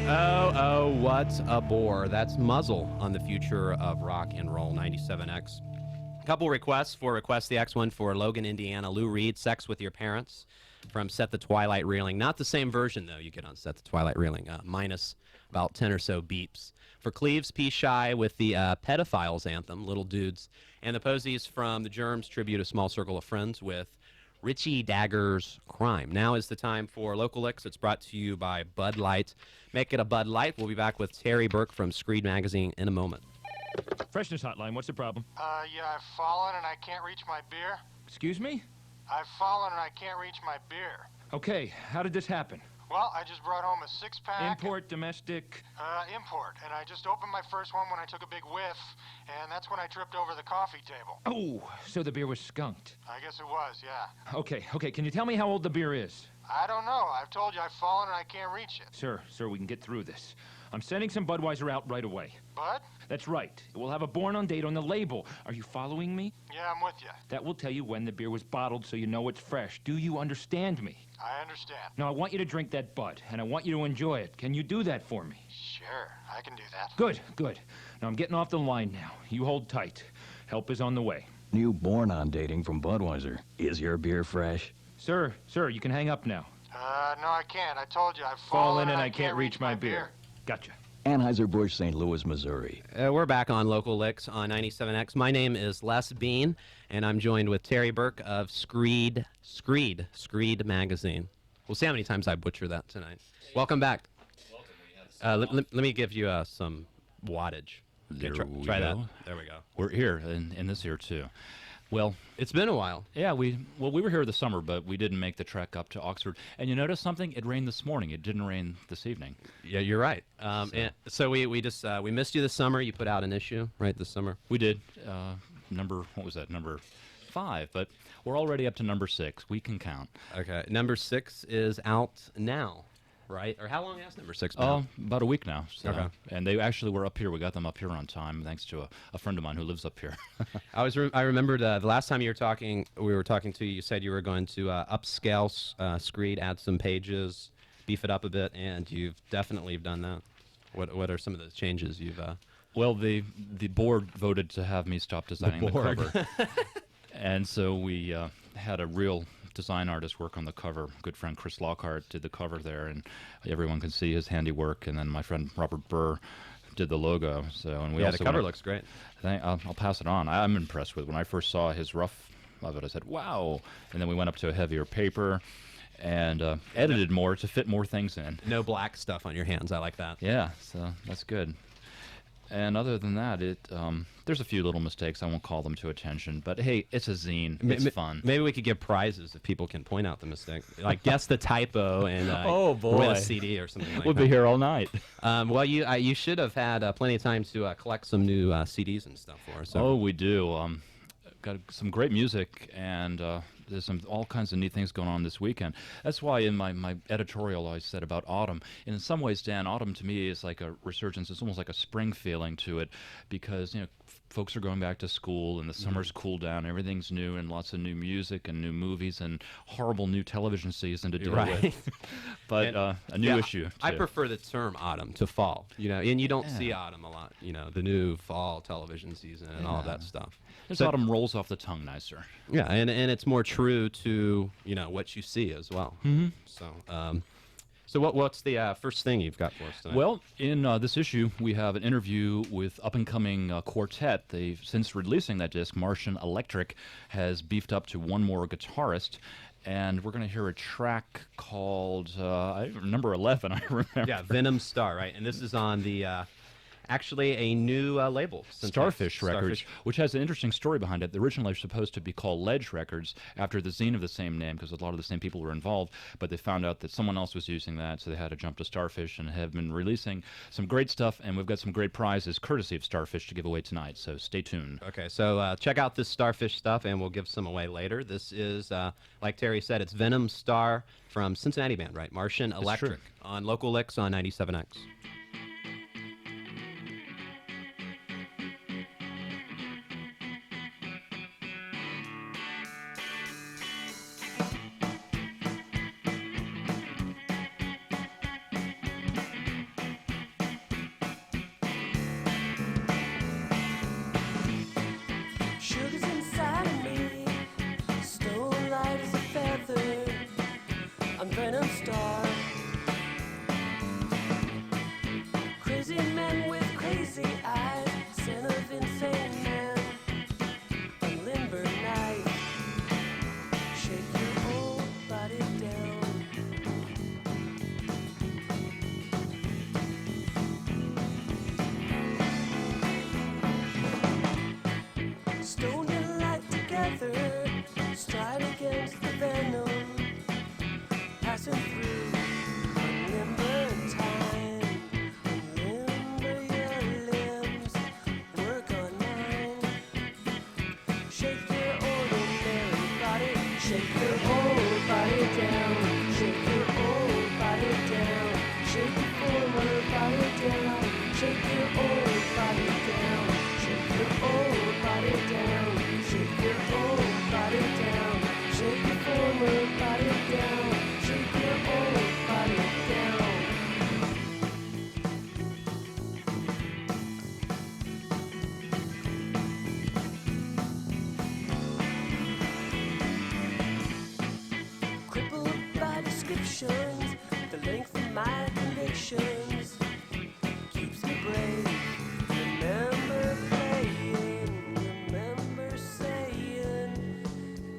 What a bore. That's Muzzle on the future of rock and roll 97X. Couple requests for Request the X one for Logan, Indiana. Lou Reed, Sex with Your Parents from Set the Twilight Reeling. Not the same version, though, you get on Set the Twilight Reeling, minus about 10 or so beeps. For Cleves, P. Shy with the Pedophiles anthem, Little Dudes. And the Posies from the Germs tribute, A Small Circle of Friends with Richie Dagger's Crime. Now is the time for Local Lixx. It's brought to you by Bud Light. Make it a Bud Light. We'll be back with Terry Burke from Screed magazine in a moment. Freshness hotline, what's the problem? Yeah, I've fallen and I can't reach my beer. Excuse me? I've fallen and I can't reach my beer. Okay, how did this happen? Well, I just brought home a six-pack. Import, domestic? Import. And I just opened my first one when I took a big whiff, and that's when I tripped over the coffee table. Oh, so the beer was skunked. I guess it was, yeah. Okay, can you tell me how old the beer is? I don't know. I've told you I've fallen and I can't reach it. Sir, we can get through this. I'm sending some Budweiser out right away. Bud? That's right. We'll have a born on date on the label. Are you following me? Yeah, I'm with you. That will tell you when the beer was bottled so you know it's fresh. Do you understand me? I understand. Now, I want you to drink that Bud, and I want you to enjoy it. Can you do that for me? Sure, I can do that. Good. Now, I'm getting off the line now. You hold tight. Help is on the way. New born on dating from Budweiser. Is your beer fresh? Sir, you can hang up now. No, I can't. I told you I've Fallen and I can't reach my beer. Gotcha. Anheuser-Busch, St. Louis, Missouri. We're back on Local Lixx on 97X. My name is Les Bean, and I'm joined with Terry Burke of Screed magazine. We'll see how many times I butcher that tonight. Welcome back. Let me give you some wattage. There we try go. that. There we go. We're here in this here too. Well, it's been a while. Yeah, we were here this summer, but we didn't make the trek up to Oxford. And you notice something? It rained this morning. It didn't rain this evening. Yeah, you're right. And so we missed you this summer. You put out an issue, right, this summer? We did. Number 5, but we're already up to number 6. We can count. Okay, number 6 is out now. Right? Or how long has number 6 been? Oh, about a week now. So. Okay. And they actually were up here. We got them up here on time, thanks to a friend of mine who lives up here. I remembered the last time we were talking to you, you said you were going to upscale Screed, add some pages, beef it up a bit, and you've definitely done that. What are some of the changes you've... Well, the board voted to have me stop designing the cover. And so we had a real design artist work on the cover. Good friend Chris Lockhart did the cover there, and everyone can see his handiwork. And then my friend Robert Burr did the logo. So, and we also the cover looks great. I'll pass it on. I'm impressed with it. When I first saw his rough of it, I said, "Wow!" And then we went up to a heavier paper and edited more to fit more things in. No black stuff on your hands. I like that. Yeah, so that's good. And other than that, there's a few little mistakes. I won't call them to attention. But, hey, it's a zine. It's fun. Maybe we could give prizes if people can point out the mistake. Like, guess the typo and oh, boy. win a CD or something like we'll that. We'll be here all night. Well, you should have had plenty of time to collect some new CDs and stuff for us. So. Oh, we do. Got some great music, and there's all kinds of neat things going on this weekend. That's why in my editorial I said about autumn. And in some ways, Dan, autumn to me is like a resurgence. It's almost like a spring feeling to it because, folks are going back to school and the summer's cooled down. Everything's new and lots of new music and new movies and horrible new television season to deal with. But a new issue, too. I prefer the term autumn to fall, and you don't see autumn a lot, the new fall television season and all of that stuff. This autumn rolls off the tongue nicer. Yeah, and it's more true to, what you see as well. Mm-hmm. So what's the first thing you've got for us tonight? Well, in this issue, we have an interview with up-and-coming quartet. They've, since releasing that disc, Martian Electric has beefed up to one more guitarist, and we're going to hear a track called number 11, I remember. Yeah, Venom Star, right? And this is on the... actually a new label. Starfish Records, which has an interesting story behind it. Originally supposed to be called Ledge Records after the zine of the same name because a lot of the same people were involved, but they found out that someone else was using that, so they had to jump to Starfish and have been releasing some great stuff, and we've got some great prizes courtesy of Starfish to give away tonight, so stay tuned. Okay, so check out this Starfish stuff, and we'll give some away later. This is, like Terry said, it's Venom Star from Cincinnati band, right? Martian Electric on Local Lixx on 97X. Venom Star. Crazy men with crazy eyes, son of insane man. A limber knife, shake your whole body down. Stoned and light together, stride against the venom, passing through unlimber time. Unlimber your limbs, work on mine. Shake your ordinary body, shake your whole body down. Shake your whole body down, shake your forward body down. Shake your whole body down, shake your whole body down. Shake your whole body down, shake your forward body down. Shake your whole body down. Crippled by descriptions, the length of my convictions keeps me brave. Remember playing, remember saying,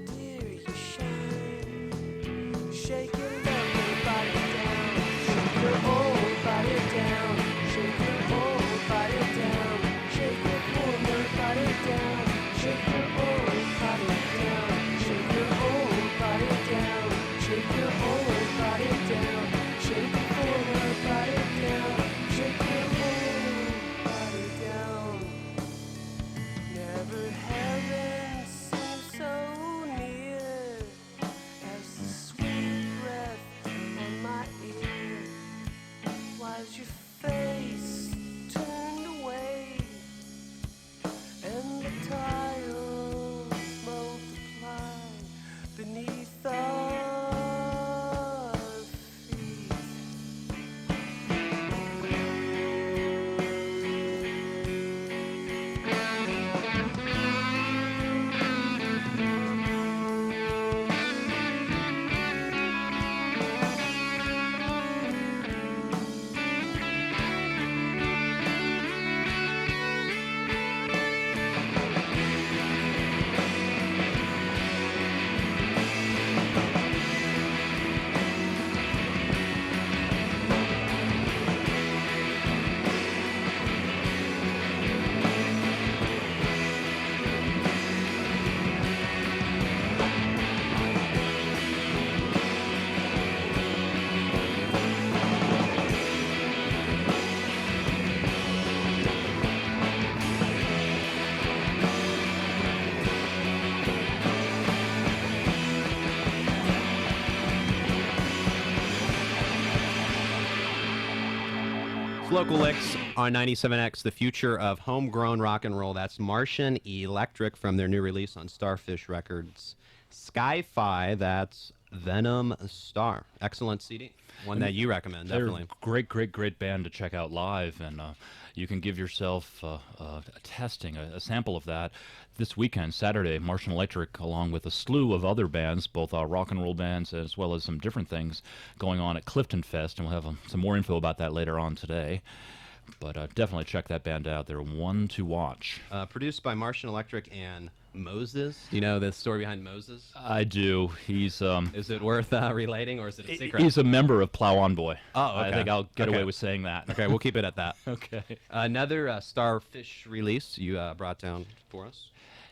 dear, you shine. Shake your lovely body down, shake your whole body down, shake your whole body down, shake your forward body down, shake your whole body down, shake your whole body down, shake your whole body down, shake your forward body down, shake your whole body down. Never heaven seemed so near as the sweet breath on my ear. Why's your face turned away and the tiles multiply beneath our feet? Local Lixx on 97X, the future of homegrown rock and roll. That's Martian Electric from their new release on Starfish Records. Sci-Fi, that's Venom Star. Excellent CD. One that you recommend, definitely. They're a great band to check out live, and you can give yourself a testing, a sample of that this weekend, Saturday. Martian Electric, along with a slew of other bands, both rock and roll bands, as well as some different things going on at Clifton Fest, and we'll have some more info about that later on today. But definitely check that band out. They're one to watch. Produced by Martian Electric and Moses. Do you know the story behind Moses? I do. He's Is it worth relating, or is it a secret? he's a member of Plow On Boy. Oh, okay. I think I'll get Okay. away with saying that. Okay, we'll keep it at that. Okay. Another Starfish release you brought down for us.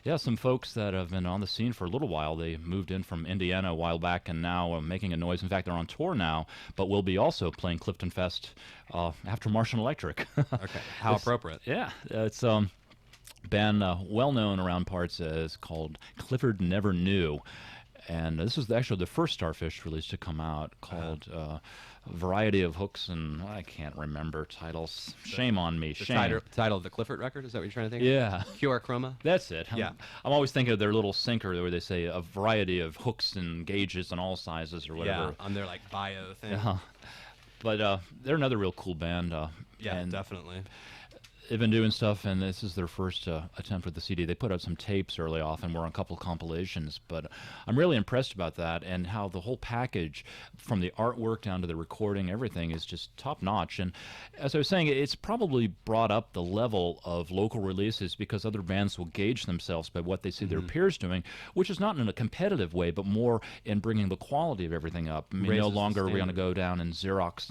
Yeah, some folks that have been on the scene for a little while. They moved in from Indiana a while back and now are making a noise. In fact, they're on tour now, but will be also playing Clifton Fest after Martian Electric. Okay, how appropriate. Yeah, it's band well known around parts as called Clifford Neverknew. And this was actually the first Starfish release to come out, called Variety of Hooks, and I can't remember titles. Shame on me. The Shame. title of the Clifford record? Is that what you're trying to think? Yeah. QR Chroma? That's it. Yeah. I'm always thinking of their little sinker where they say a variety of hooks and gauges and all sizes or whatever. Yeah, on their like bio thing. But they're another real cool band. Yeah, and definitely. they've been doing stuff, and this is their first attempt with the CD. They put out some tapes early off, and we're on a couple compilations. But I'm really impressed about that, and how the whole package, from the artwork down to the recording, everything is just top notch. And as I was saying, it's probably brought up the level of local releases because other bands will gauge themselves by what they see their peers doing, which is not in a competitive way, but more in bringing the quality of everything up. I mean, Raises no the longer are we going to standard. go down and Xerox,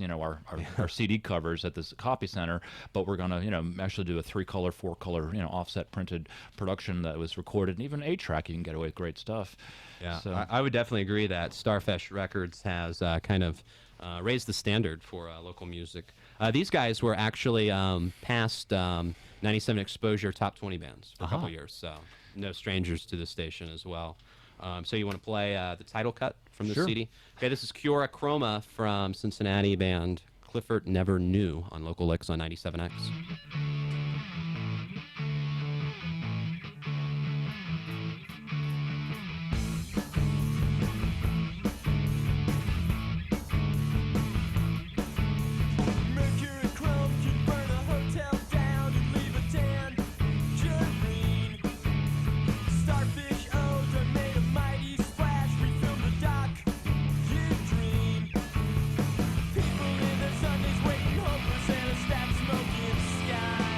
our CD covers at this copy center, but we're going to, actually do a 3-color, 4-color, offset printed production that was recorded, and even 8-track. You can get away with great stuff. Yeah, So, I would definitely agree that Starfish Records has kind of raised the standard for local music. These guys were actually past 97 Exposure Top 20 bands for a couple years, so no strangers to the station as well. So you want to play the title cut from the Sure. CD? Okay, this is Cromer from Cincinnati band Clifford Neverknew on Local Lixx on 97X. Mercury chrome could burn a hotel down and leave a tangerine. Starfish odor made a mighty splash. We filmed the doc. You dream. People in their Sundays waiting, hopeless, and a stack smoking sky.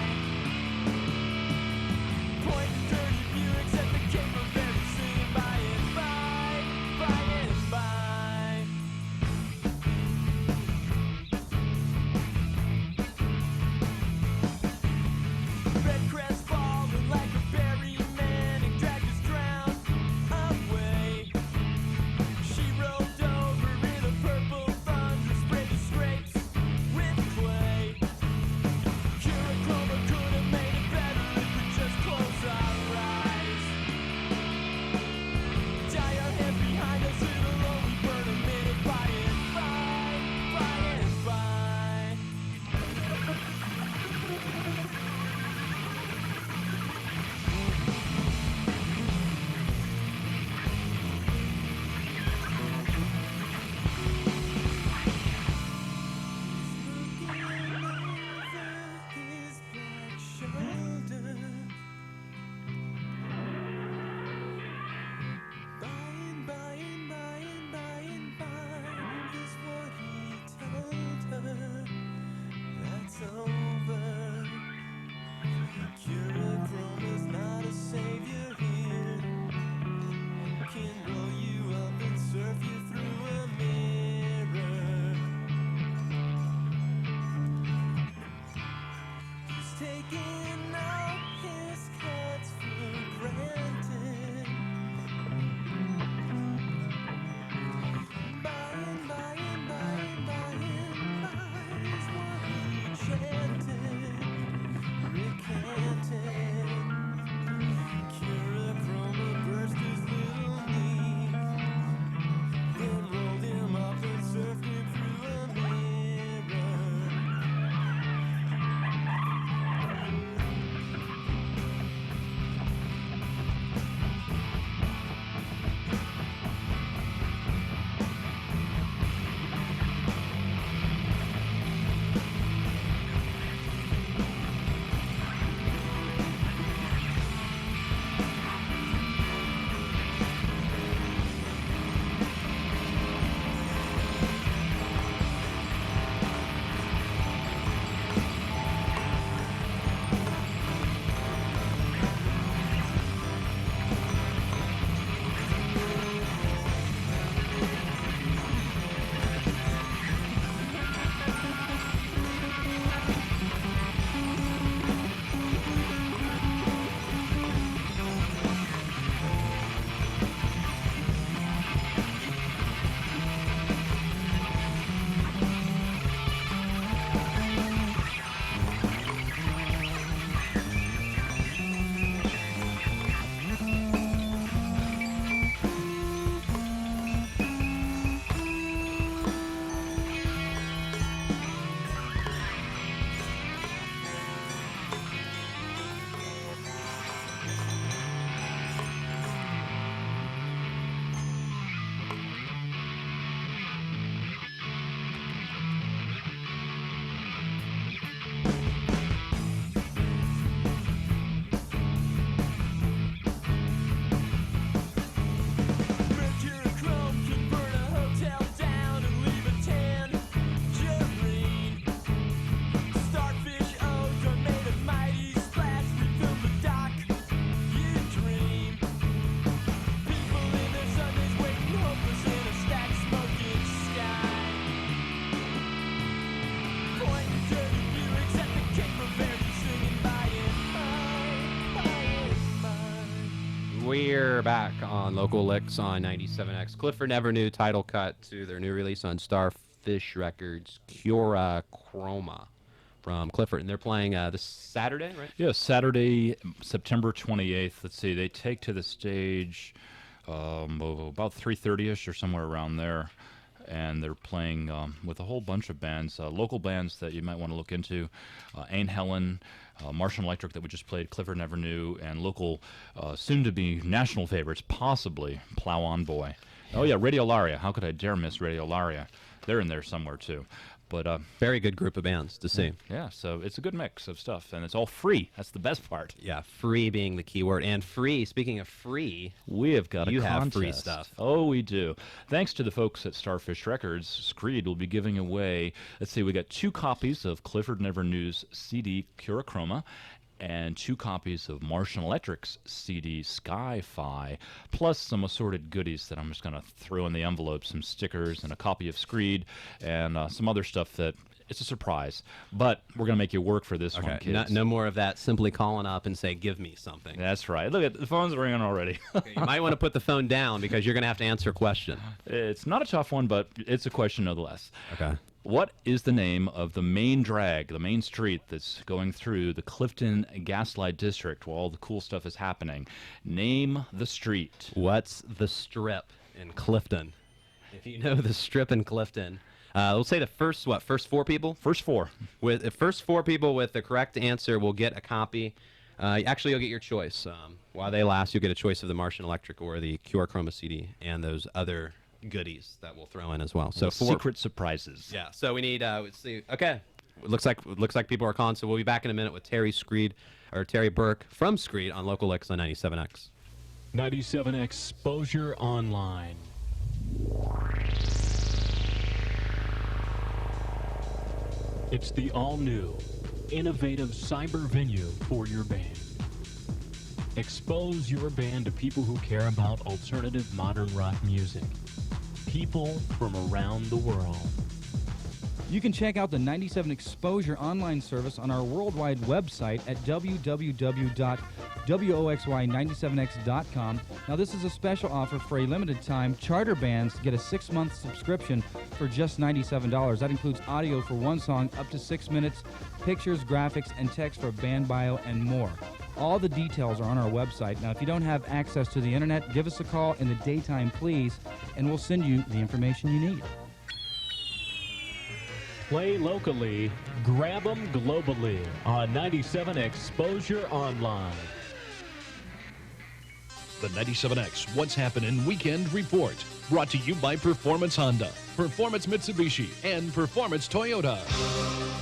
We're back on Local Lixx on 97X. Clifford Neverknew title cut to their new release on Starfish Records, Cromer from Clifford. And they're playing this Saturday, right? Yeah, Saturday, September 28th. Let's see, they take to the stage about 3:30ish or somewhere around there. And they're playing with a whole bunch of bands, local bands that you might want to look into. Ain Helen, Martian Electric that we just played, Clifford Neverknew, and local, soon-to-be national favorites, possibly, Plow On Boy. Oh, yeah, Radiolaria. How could I dare miss Radiolaria? They're in there somewhere, too. But very good group of bands to see. Yeah, so it's a good mix of stuff, and it's all free. That's the best part. Yeah, free being the key word. And free, speaking of free, we have got a you contest. have free stuff. Oh, we do. Thanks to the folks at Starfish Records, Screed will be giving away, let's see, we got 2 copies of Clifford Nevernew's CD, Chroma, and 2 copies of Martian Electric's CD, Sky-Fi, plus some assorted goodies that I'm just going to throw in the envelope, some stickers and a copy of Screed, and some other stuff that it's a surprise. But we're going to make you work for this one, kids. No more of that simply calling up and say, give me something. That's right. Look, at the phone's ringing already. Okay, you might want to put the phone down because you're going to have to answer a question. It's not a tough one, but it's a question nonetheless. Okay. What is the name of the main drag, the main street that's going through the Clifton Gaslight District where all the cool stuff is happening? Name the street. What's the strip in Clifton? If you know the strip in Clifton, we'll say the first 4 people? First 4. With the first 4 people with the correct answer will get a copy. Actually, you'll get your choice. While they last, you'll get a choice of the Martian Electric or the Chroma CD and those other goodies that we'll throw in as well. So 4 secret surprises. Yeah. So we need. Let's see. Okay. It looks like people are calling. So we'll be back in a minute with Terry Burke from Screed on Local Lixx on 97X. 97X Exposure Online. It's the all-new, innovative cyber venue for your band. Expose your band to people who care about alternative modern rock music. People from around the world. You can check out the 97 Exposure online service on our worldwide website at www.woxy97x.com. Now, this is a special offer for a limited time. Charter bands get a 6-month subscription for just $97. That includes audio for 1 song up to 6 minutes, pictures, graphics, and text for a band bio, and more. All the details are on our website. Now, if you don't have access to the internet, give us a call in the daytime, please, and we'll send you the information you need. Play locally, grab 'em globally on 97 Exposure Online. The 97X What's Happening Weekend Report, brought to you by Performance Honda, Performance Mitsubishi, and Performance Toyota.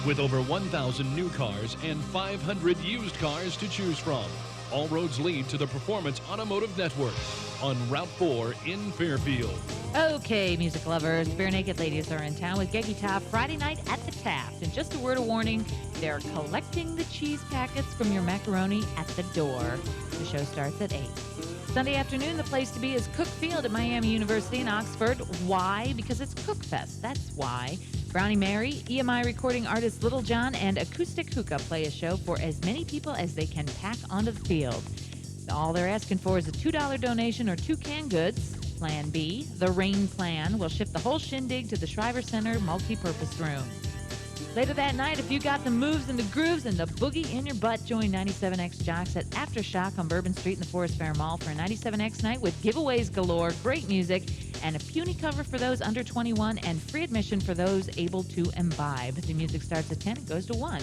With over 1,000 new cars and 500 used cars to choose from, all roads lead to the Performance Automotive Network on Route 4 in Fairfield. Okay, music lovers, Bare Naked Ladies are in town with Geggy Top Friday night at the Taft. And just a word of warning, they're collecting the cheese packets from your macaroni at the door. The show starts at 8. Sunday afternoon, the place to be is Cook Field at Miami University in Oxford. Why? Because it's Cook Fest. That's why. Brownie Mary, EMI recording artist Little John, and Acoustic Hookah play a show for as many people as they can pack onto the field. All they're asking for is a $2 donation or 2 canned goods. Plan B, the Rain Plan, will ship the whole shindig to the Shriver Center multi-purpose room. Later that night, if you got the moves and the grooves and the boogie in your butt, join 97X Jocks at Aftershock on Bourbon Street in the Forest Fair Mall for a 97X night with giveaways galore, great music, and a puny cover for those under 21 and free admission for those able to imbibe. The music starts at 10 and goes to 1.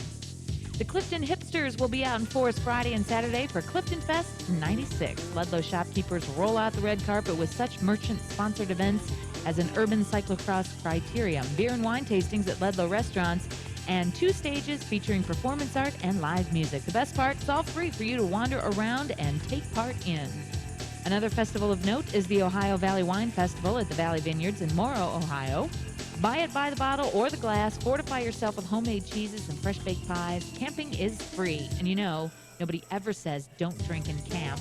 The Clifton Hipsters will be out in Forest Friday and Saturday for Clifton Fest 96. Ludlow shopkeepers roll out the red carpet with such merchant-sponsored events as an urban cyclocross criterium, beer and wine tastings at Ludlow restaurants, and 2 stages featuring performance art and live music. The best part, it's all free for you to wander around and take part in. Another festival of note is the Ohio Valley Wine Festival at the Valley Vineyards in Morrow, Ohio. Buy it by the bottle or the glass. Fortify yourself with homemade cheeses and fresh-baked pies. Camping is free. And you know, nobody ever says don't drink and camp.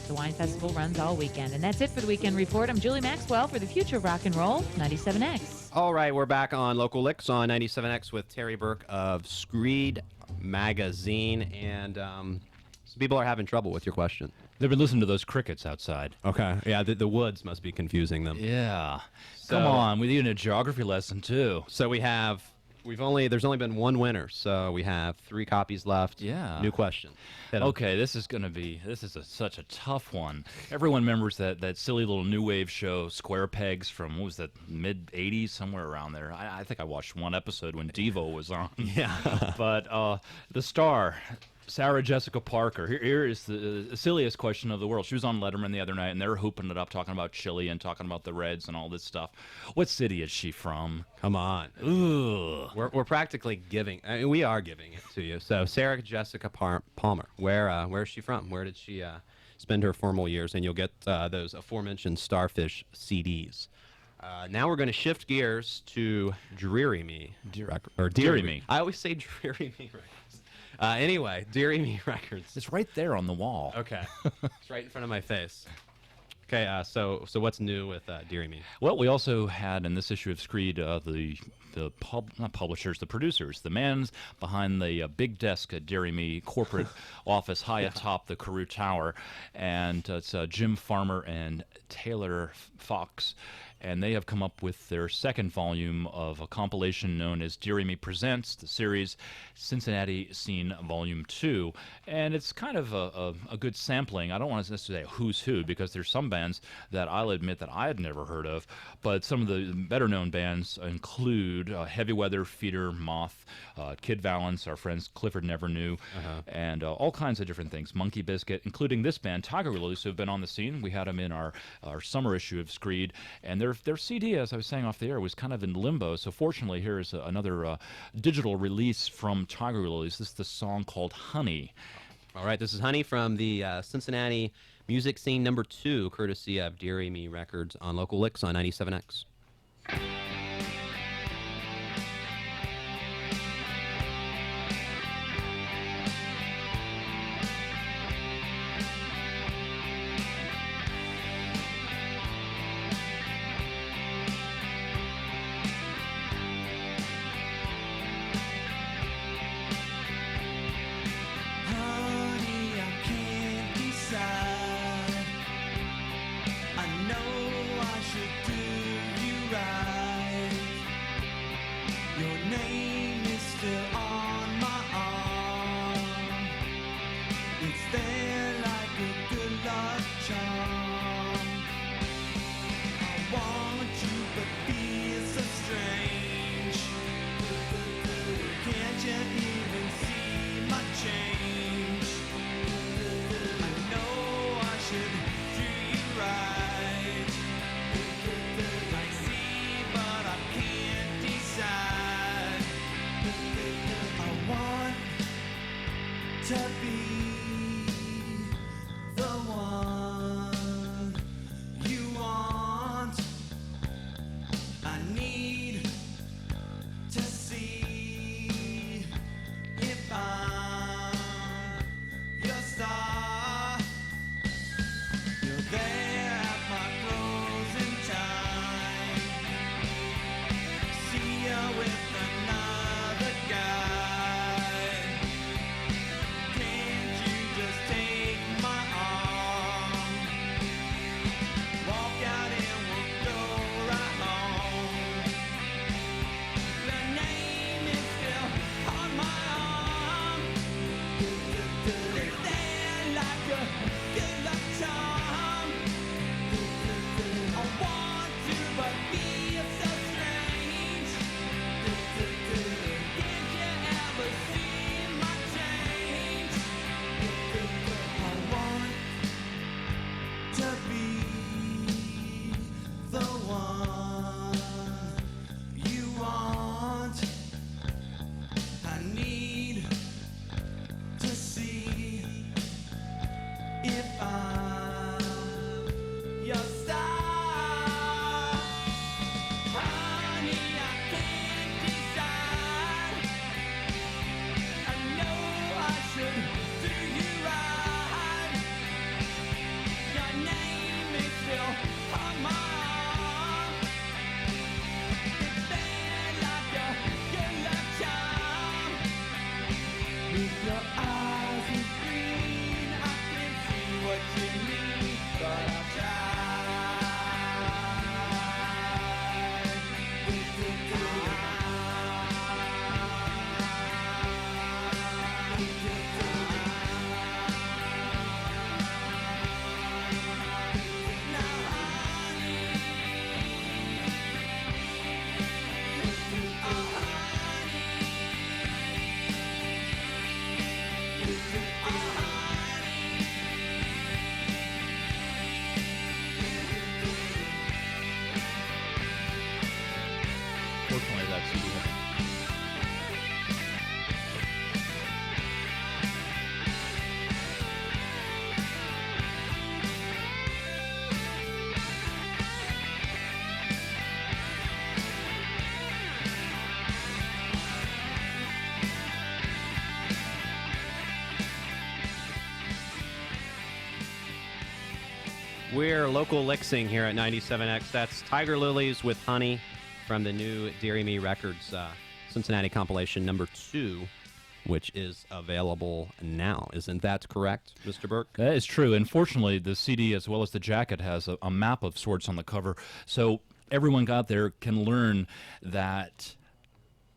The wine festival runs all weekend. And that's it for the Weekend Report. I'm Julie Maxwell for the Future of Rock and Roll, 97X. All right, we're back on Local Lixx on 97X with Terry Burke of Screed Magazine. And some people are having trouble with your question. They've been listening to those crickets outside. Okay. Yeah, the woods must be confusing them. Yeah. So- Come on, we need a geography lesson too. So there's only been one winner, so we have 3 copies left. Yeah. New question. Hit 'em. Okay, this is such a tough one. Everyone remembers that silly little new wave show Square Pegs from, what was that, mid 80s, somewhere around there. I think I watched one episode when Devo was on. Yeah. But the star, Sarah Jessica Parker. Here is the silliest question of the world. She was on Letterman the other night, and they were hooping it up, talking about Chile and talking about the Reds and all this stuff. What city is she from? Come on. Ugh. We're practically giving. I mean, we are giving it to you. So Sarah Jessica Palmer. Where is she from? Where did she spend her formal years? And you'll get those aforementioned Starfish CDs. Now we're going to shift gears to Deary Me. Deary Me. I always say Deary Me Records. Anyway, Deary Me Records. It's right there on the wall. Okay. It's right in front of my face. Okay, so what's new with Deary Me? Well, we also had in this issue of Screed not publishers, the producers, the mans behind the big desk at Deary Me corporate office high atop the Carew Tower, and it's Jim Farmer and Taylor Fox. And they have come up with their second volume of a compilation known as Deary Me Presents, the series Cincinnati Scene Volume 2. And it's kind of a good sampling. I don't want to necessarily say who's who, because there's some bands that I'll admit that I had never heard of. But some of the better-known bands include Heavy Weather, Feeder, Moth, Kid Valance, our friends Clifford Neverknew, and all kinds of different things. Monkey Biscuit, including this band, Tigerlilies, who have been on the scene. We had them in our summer issue of Screed. And their CD, as I was saying off the air, was kind of in limbo. So fortunately, here is another digital release from Tigerlilies. This is the song called Honey. All right, this is Honey from the Cincinnati Music Scene number 2, courtesy of Deary Me Records on Local Lixx on 97X. Honey, I can't decide. I know I should do you unfortunately, that CD hasn't. We're local Lixxing here at 97X. That's Tigerlilies with Honey from the new Deary Me Records Cincinnati compilation number 2, which is available now. Isn't that correct, Mr. Burke? That is true. Unfortunately, the CD as well as the jacket has a map of sorts on the cover, so everyone out there can learn that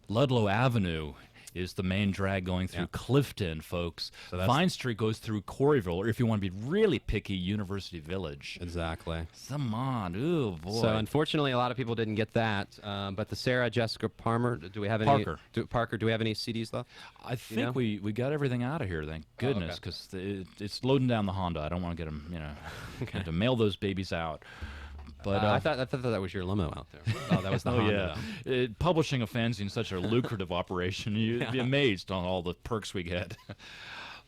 Ludlow Avenue is the main drag going through Clifton, folks. So that's Vine Street goes through Coreyville, or if you want to be really picky, University Village. Exactly. Come on. Ooh, boy. So unfortunately, a lot of people didn't get that. But the Sarah Jessica Palmer, do we have any? Parker. Do we have any CDs left? I think we got everything out of here, thank goodness, because it's loading down the Honda. I don't want to get them, to mail those babies out. But I thought that was your limo out there. Oh, that was the Honda. Yeah. Publishing a fanzine is such a lucrative operation. You'd be amazed on all the perks we get.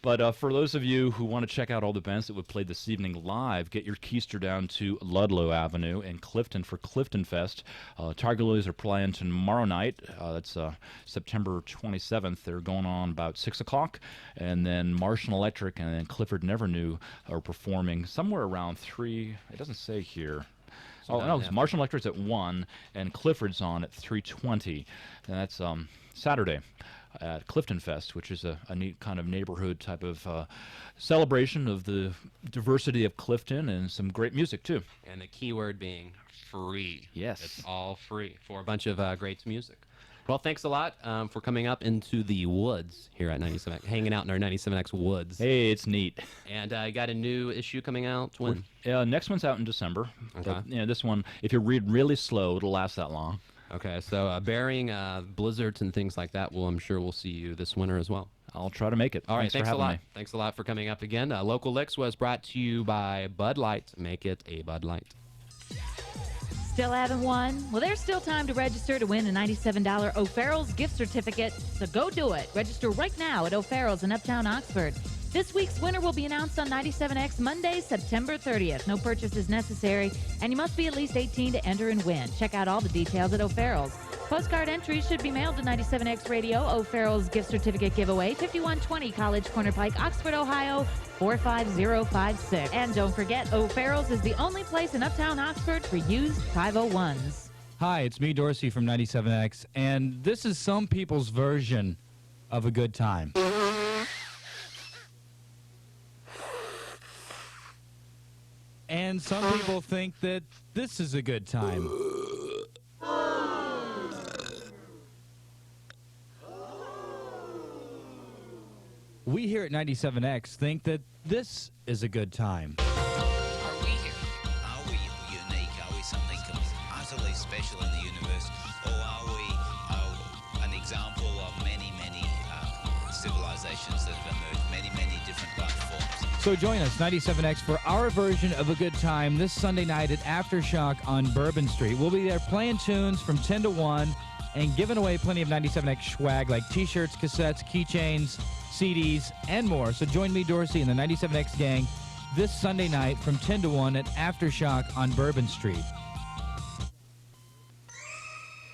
But for those of you who want to check out all the bands that would play this evening live, get your keister down to Ludlow Avenue in Clifton for Clifton Fest. Tigerlilies are playing tomorrow night. That's September 27th. They're going on about 6 o'clock. And then Martian Electric and then Clifford Neverknew are performing somewhere around 3. It doesn't say here. It's Martian Electric's at 1, and Clifford's on at 3:20. And that's Saturday at Clifton Fest, which is a neat kind of neighborhood type of celebration of the diversity of Clifton and some great music, too. And the key word being free. Yes. It's all free for a bunch of great music. Well, thanks a lot for coming up into the woods here at 97X, hanging out in our 97X woods. Hey, it's neat. And I got a new issue coming out when? Next one's out in December. Okay. But, this one, if you read really slow, it'll last that long. Okay, so bearing blizzards and things like that, I'm sure we'll see you this winter as well. I'll try to make it. All right, thanks for a lot. having me. Thanks a lot for coming up again. Local Lixx was brought to you by Bud Light. Make it a Bud Light. Still haven't won? Well, there's still time to register to win a $97 O'Farrell's gift certificate, so go do it. Register right now at O'Farrell's in Uptown Oxford. This week's winner will be announced on 97X Monday, September 30th. No purchase is necessary, and you must be at least 18 to enter and win. Check out all the details at O'Farrell's. Postcard entries should be mailed to 97X Radio, O'Farrell's gift certificate giveaway, 5120 College Corner Pike, Oxford, Ohio, 45056. And don't forget, O'Farrell's is the only place in Uptown Oxford for used 501s. Hi, it's me, Dorsey, from 97X, and this is some people's version of a good time. And some people think that this is a good time. We here at 97X think that this is a good time. Are we unique? Are we something utterly special in the universe? Or are we an example of many, many civilizations that have emerged, many different life forms? So join us, 97X, for our version of a good time this Sunday night at Aftershock on Bourbon Street. We'll be there playing tunes from 10 to 1 and giving away plenty of 97X swag like T-shirts, cassettes, keychains, CDs, and more. So join me, Dorsey, and the 97X gang this Sunday night from 10 to 1 at Aftershock on Bourbon Street.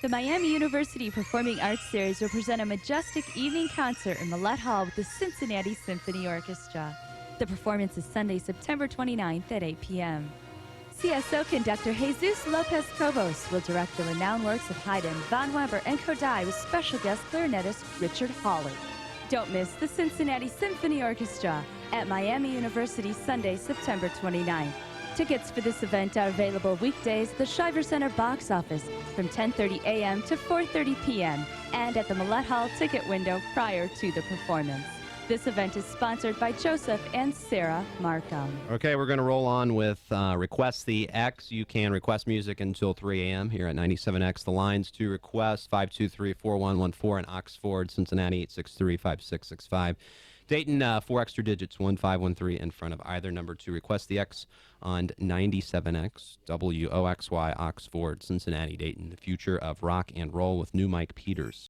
The Miami University Performing Arts Series will present a majestic evening concert in Millett Hall with the Cincinnati Symphony Orchestra. The performance is Sunday, September 29th at 8 p.m. CSO conductor Jesus Lopez Cobos will direct the renowned works of Haydn, Von Weber, and Kodai with special guest clarinetist Richard Hawley. Don't miss the Cincinnati Symphony Orchestra at Miami University Sunday, September 29th. Tickets for this event are available weekdays at the Shiver Center box office from 10:30 a.m. to 4:30 p.m. and at the Millett Hall ticket window prior to the performance. This event is sponsored by Joseph and Sarah Markham. Okay, we're going to roll on with Request the X. You can request music until 3 a.m. here at 97X. The lines to request, 523-4114 in Oxford, Cincinnati, 863-5665. Dayton, 4 extra digits, 1513 in front of either number to request the X on 97X, WOXY, Oxford, Cincinnati, Dayton, the future of rock and roll with new Mike Peters.